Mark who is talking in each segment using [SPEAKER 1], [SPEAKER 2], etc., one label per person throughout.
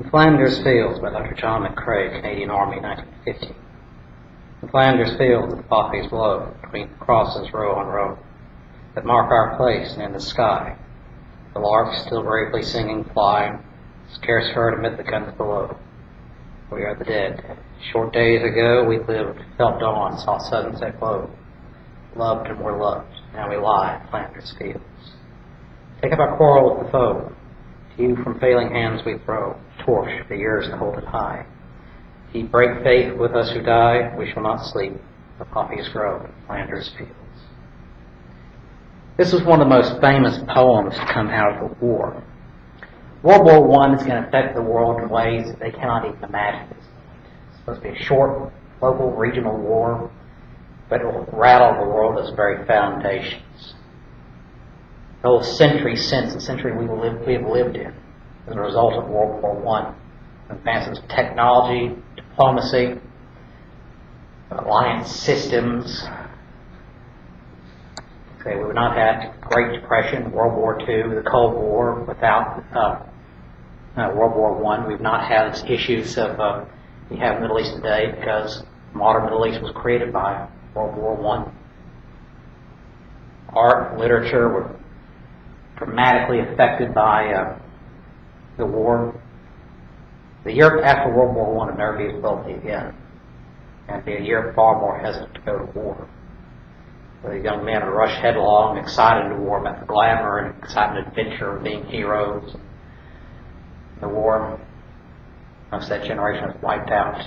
[SPEAKER 1] In Flanders Fields by Dr. John McCrae, Canadian Army, 1950. In Flanders Fields the poppies blow between the crosses row on row that mark our place and in the sky. The larks still bravely singing fly, scarce heard amid the guns below. We are the dead. Short days ago we lived, felt dawn, saw sunset glow. Loved and were loved. Now we lie in Flanders Fields. Take up our quarrel with the foe. To you from failing hands we throw torch the years to hold it high. If ye break faith with us who die, we shall not sleep. The poppies grow in Flanders Fields. This was one of the most famous poems to come out of the war. World War I is going to affect the world in ways that they cannot even imagine at this point. It's supposed to be a short, local, regional war, but it will rattle the world at its very foundations. The whole century since, the century we have lived in, as a result of World War I. Advances of technology, diplomacy, alliance systems. Okay, we would not have the Great Depression, World War II, the Cold War without World War I. We've not had these issues of we have in the Middle East today because modern Middle East was created by World War I. Art, literature were dramatically affected by the war. The year after World War I would never be as wealthy again, and be a year far more hesitant to go to war. The young men would rush headlong, excited to war about the glamour and excitement adventure of being heroes. The war, most of that generation was wiped out.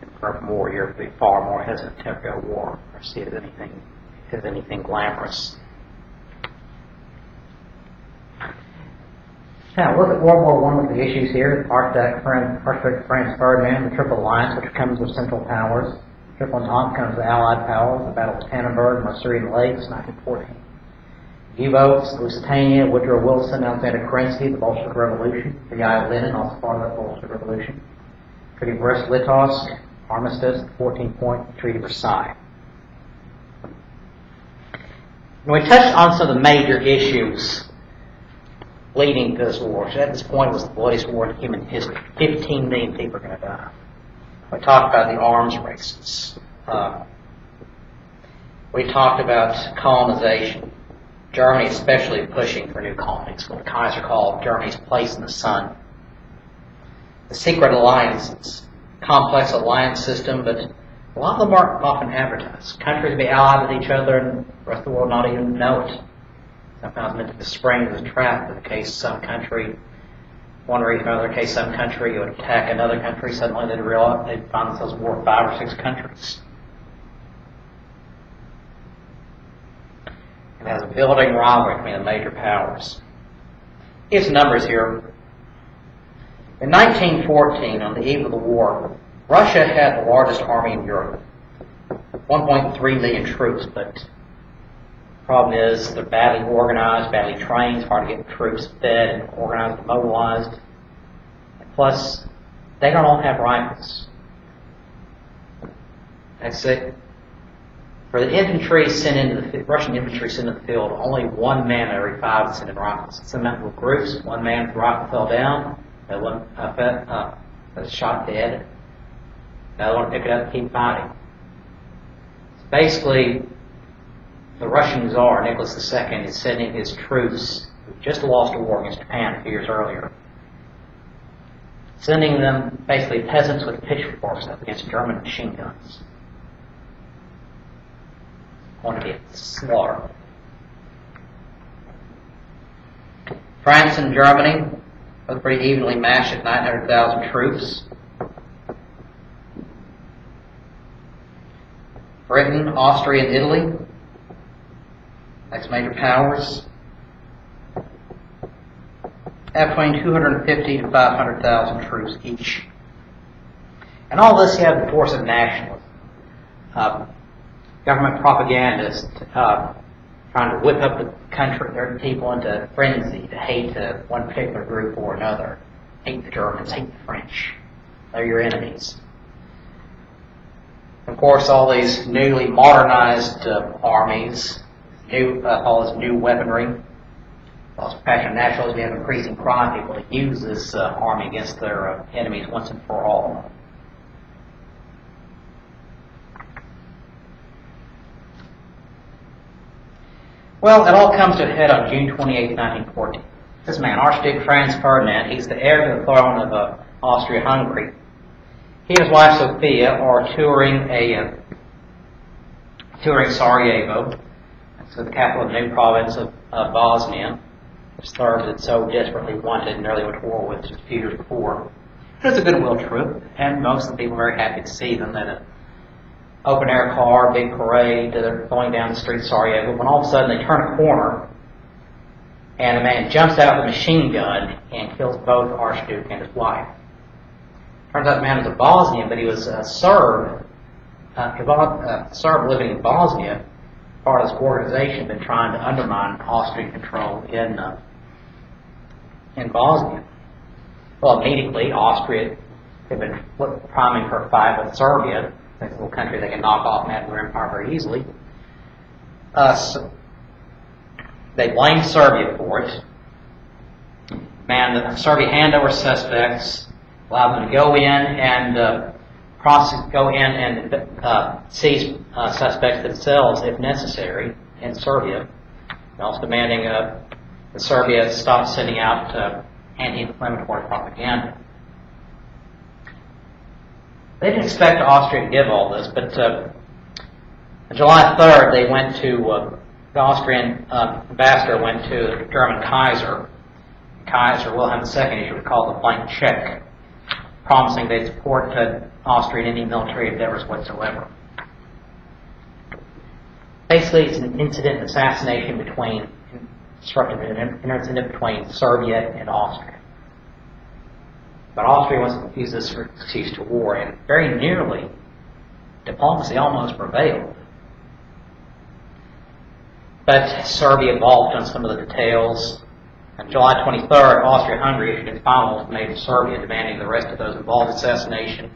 [SPEAKER 1] And furthermore, you'd be far more hesitant to go to war or see it as anything glamorous. Now, look at World War I with the issues here. Archduke Franz Ferdinand, the Triple Alliance, which comes with Central Powers. Triple Entente comes with Allied powers, the Battle of Tannenberg, Masurian Lakes, 1914. U-boats, Lusitania, Woodrow Wilson, Alexander Kerensky, the Bolshevik Revolution, the Eye of Lenin, also part of that Bolshevik Revolution. Treaty of Brest-Litovsk, Armistice, 14-point Treaty of Versailles. Now, we touched on some of the major issues leading to this war. So at this point, it was the bloodiest war in human history. 15 million people are going to die. We talked about the arms races. We talked about colonization. Germany especially pushing for new colonies, what the Kaiser called Germany's place in the sun. The secret alliances, complex alliance system, but a lot of them aren't often advertised. Countries be allied with each other and the rest of the world not even know it. Sometimes meant to spring into the trap in the case some country, one reason or another, in case some country would attack another country, suddenly they'd realize they'd find themselves at war with 5 or 6 countries. It has a building rivalry between the major powers. Here's some numbers here. In 1914, on the eve of the war, Russia had the largest army in Europe, 1.3 million troops, but the problem is they're badly organized, badly trained, it's hard to get troops fed and organized and mobilized. Plus, they don't all have rifles. That's it. For the infantry sent into the Russian infantry sent into the field, only 1 man out of every 5 is sent in rifles. Some men with groups, 1 man's rifle fell down, the one was shot dead. Another one pick it up and keep fighting. So basically, the Russian Tsar, Nicholas II, is sending his troops, who just lost a war against Japan a few years earlier, sending them basically peasants with pitchforks up against German machine guns. Going to be a slaughter. France and Germany, both pretty evenly matched at 900,000 troops. Britain, Austria, and Italy, next major powers, have between 250 to 500,000 troops each. And all this, you have the force of nationalism. Government propagandists trying to whip up the country, their people into frenzy, to hate one particular group or another. Hate the Germans, hate the French. They're your enemies. Of course, all these newly modernized armies, all this new weaponry, lost passion of nationalism, we have increasing crime, people to use this army against their enemies once and for all. Well, it all comes to a head on June 28, 1914. This man, Archduke Franz Ferdinand, he's the heir to the throne of Austria-Hungary. He and his wife Sophia are touring Sarajevo, so the capital of the new province of Bosnia, which Serbs had so desperately wanted and nearly went to war with just a few years before. It was a goodwill trip, and most of the people were very happy to see them. That open air car, big parade, they're going down the street of Sarajevo, when all of a sudden they turn a corner and a man jumps out with a machine gun and kills both Archduke and his wife. Turns out the man was a Bosnian, but he was a Serb, Serb living in Bosnia, part of this organization been trying to undermine Austrian control in Bosnia. Well, immediately Austria had been priming for a fight with Serbia. It's a little country they can knock off and have their empire very easily. So they blamed Serbia for it. Serbia hand over suspects, allowed them to go in and seize suspects themselves if necessary in Serbia, and also demanding that Serbia stop sending out anti-inflammatory propaganda. They didn't expect Austria to give all this, but on July 3rd, they went to, the Austrian ambassador went to the German Kaiser. Kaiser Wilhelm II issued called the blank check, promising they'd support Austria in any military endeavors whatsoever. Basically, it's an incident, assassination disruptive incident between Serbia and Austria. But Austria wants to use this for excuse to war, and very nearly, diplomacy almost prevailed. But Serbia balked on some of the details. On July 23rd, Austria-Hungary issued its final ultimatum to Serbia, demanding the rest of those involved in assassination,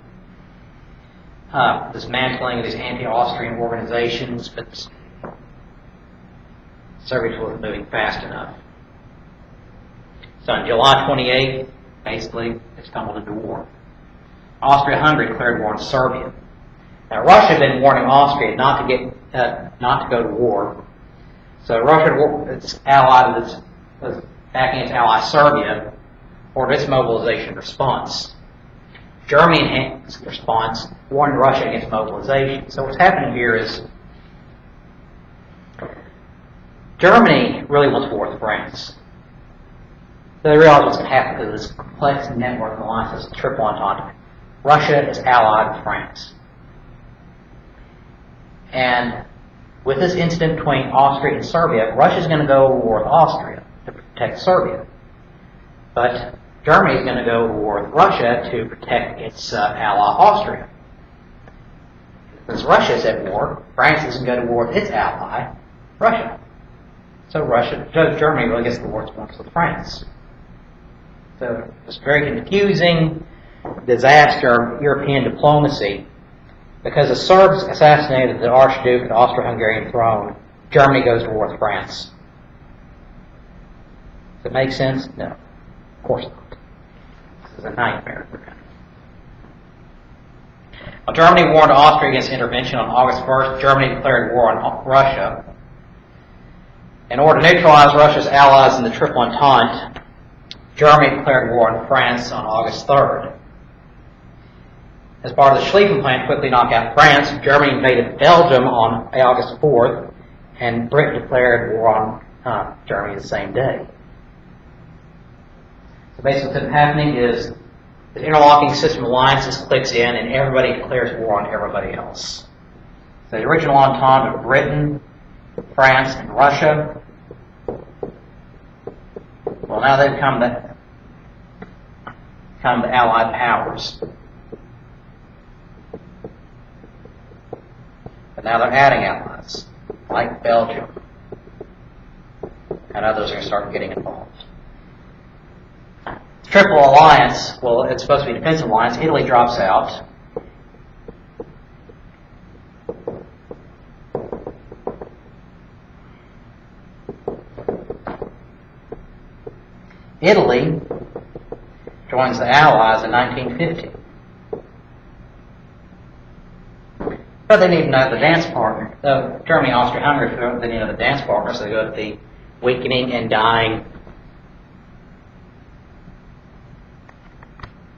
[SPEAKER 1] dismantling of these anti-Austrian organizations, but Serbia wasn't moving fast enough. So on July 28th, basically, they stumbled into war. Austria-Hungary declared war on Serbia. Now, Russia had been warning Austria not to go to war. So Russia, its ally, was backing its ally Serbia for its mobilization response. Germany, in its response, warned Russia against mobilization. So what's happening here is Germany really wants war with France. So they realize what's going to happen to this complex network of alliances, triple entente. Russia is allied with France. And with this incident between Austria and Serbia, Russia is going to go to war with Austria to protect Serbia. But Germany is going to go to war with Russia to protect its ally Austria. Since Russia is at war, France is going to go to war with its ally, Russia. So Germany really gets the war with France. So it's very confusing disaster of European diplomacy. Because the Serbs assassinated the Archduke and the Austro-Hungarian throne, Germany goes to war with France. Does it make sense? No. Of course not. This is a nightmare. Well, Germany warned Austria against intervention on August 1st. Germany declared war on Russia. In order to neutralize Russia's allies in the Triple Entente, Germany declared war on France on August 3rd. As part of the Schlieffen Plan to quickly knock out France, Germany invaded Belgium on August 4th, and Britain declared war on Germany the same day. So basically what's happening is the interlocking system of alliances clicks in, and everybody declares war on everybody else. So the original entente of Britain, France, and Russia, well, now they've become the Allied powers. But now they're adding allies, like Belgium. And others are going to start getting involved. Triple alliance, well, it's supposed to be a defensive alliance. Italy drops out. Italy joins the Allies in 1950. But they need to know the dance partner. Germany, Austria, Hungary, they need to know the dance partner, so they go to the weakening and dying